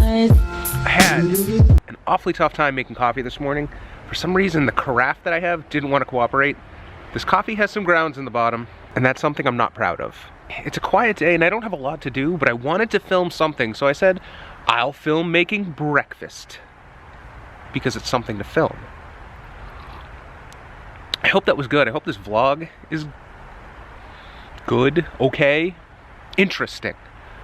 I had an awfully tough time making coffee this morning. For some reason, the carafe that I have didn't want to cooperate. This coffee has some grounds in the bottom, and that's something I'm not proud of. It's a quiet day, and I don't have a lot to do, but I wanted to film something, so I said, I'll film making breakfast, because it's something to film. I hope that was good. I hope this vlog is good, okay, interesting.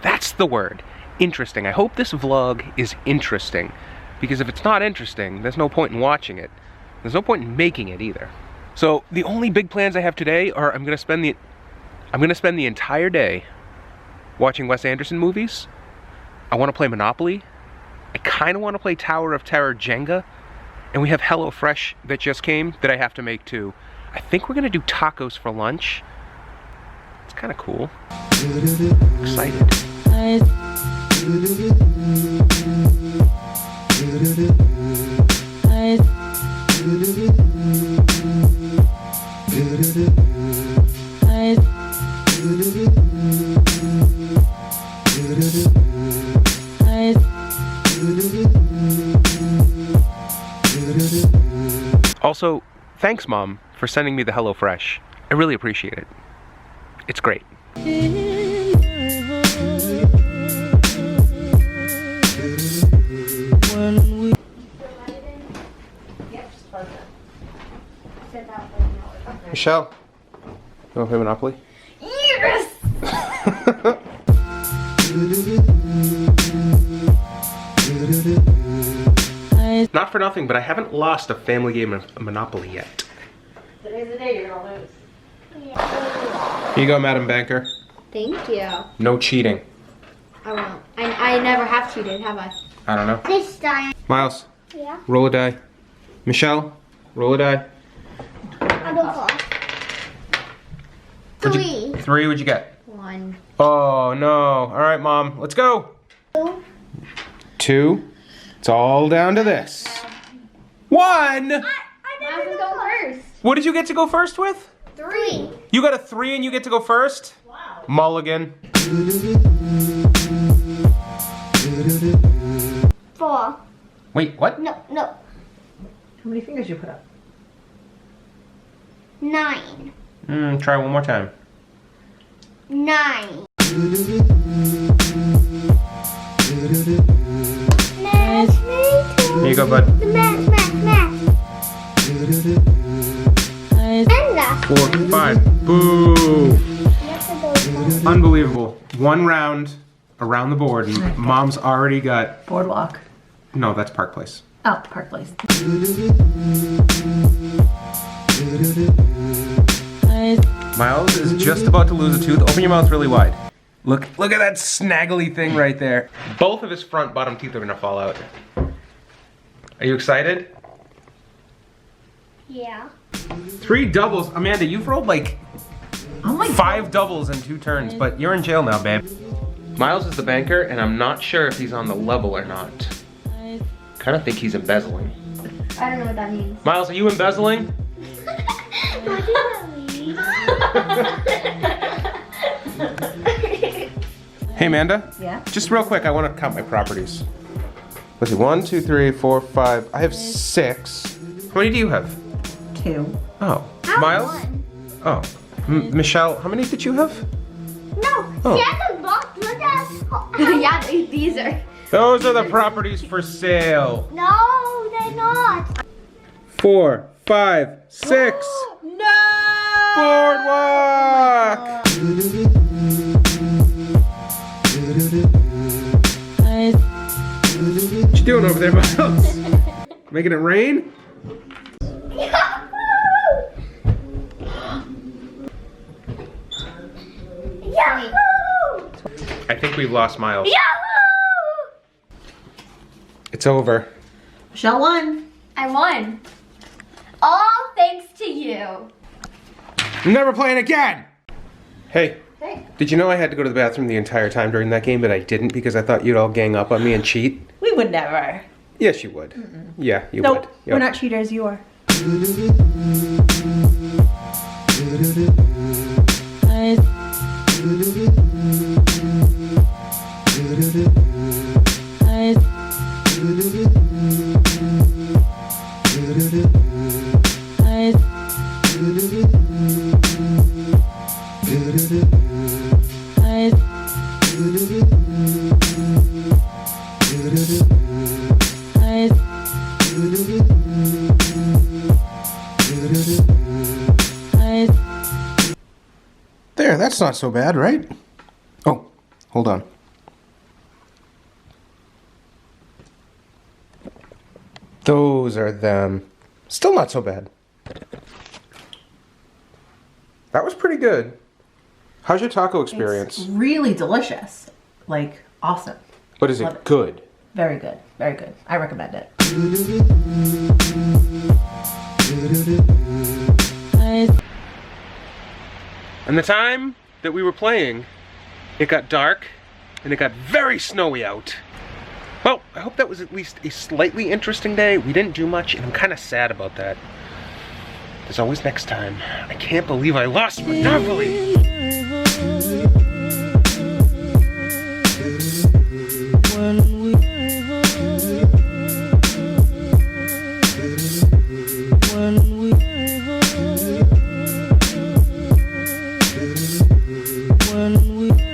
That's the word, interesting. I hope this vlog is interesting, because if it's not interesting, there's no point in watching it. There's no point in making it either. So the only big plans I have today are I'm gonna spend the entire day watching Wes Anderson movies. I want to play Monopoly. I kind of want to play Tower of Terror Jenga. And we have HelloFresh that just came that I have to make too. I think we're gonna do tacos for lunch. It's kind of cool. Excited. Also, thanks Mom for sending me the HelloFresh. I really appreciate it. It's great. Michelle, you want to play Monopoly? Yes! Not for nothing, but I haven't lost a family game of Monopoly yet. Today's the day you're gonna lose. Here you go, Madam Banker. Thank you. No cheating. I won't. I never have cheated, have I? I don't know. This time. Miles, Yeah. roll a die. Michelle, roll a die. I'll go first. Three. Three, what'd you get? One. Oh no. All right, Mom, let's go. Two. Two. It's all down to this. One! I didn't go first. What did you get to go first with? Three. You got a 3 and you get to go first? Wow. Mulligan. 4. Wait, what? No. How many fingers you put up? 9. Try one more time. 9. Here you go, bud. Math. And last 4, 5. Boo! Unbelievable. One round around the board and Mom's already got... Boardwalk. No, that's Park Place. Oh, Park Place. Miles is just about to lose a tooth. Open your mouth really wide. Look at that snaggly thing right there. Both of his front bottom teeth are gonna fall out. Are you excited? Yeah. 3 doubles. Amanda, you've rolled like Oh my 5 doubles in 2 turns, but you're in jail now, babe. Miles is the banker, and I'm not sure if he's on the level or not. Kind of think he's embezzling. I don't know what that means. Miles, are you embezzling? What does that mean? Hey, Amanda. Yeah? Just real quick, I want to count my properties. Let's see, 1, 2, 3, 4, 5. I have 6. How many do you have? 2. Oh. I Miles? won. Oh. Michelle, how many did you have? No. Oh. She has a box. Look at. Yeah, these are. Those are the properties for sale. No, they're not. 4, 5, 6. No! Boardwalk! What you doing over there, Miles? Making it rain? Yahoo! I think we've lost Miles. Yahoo! It's over. Michelle won. I won. All thanks to you. I'm never playing again! Hey, Hey. did you know I had to go to the bathroom the entire time during that game, but I didn't because I thought you'd all gang up on me and cheat? We would never. Yes, you would. Yeah, you Nope. would. We're not cheaters, you are. There, that's not so bad, right? Oh, hold on. Those are them. Still not so bad. That was pretty good. How's your taco experience? It's really delicious. Like, awesome. What is Love it? it. Good. Very good. Very good. I recommend it. And the time that we were playing, it got dark and it got very snowy out. Well, I hope that was at least a slightly interesting day. We didn't do much and I'm kind of sad about that. There's always next time. I can't believe I lost Monopoly. When we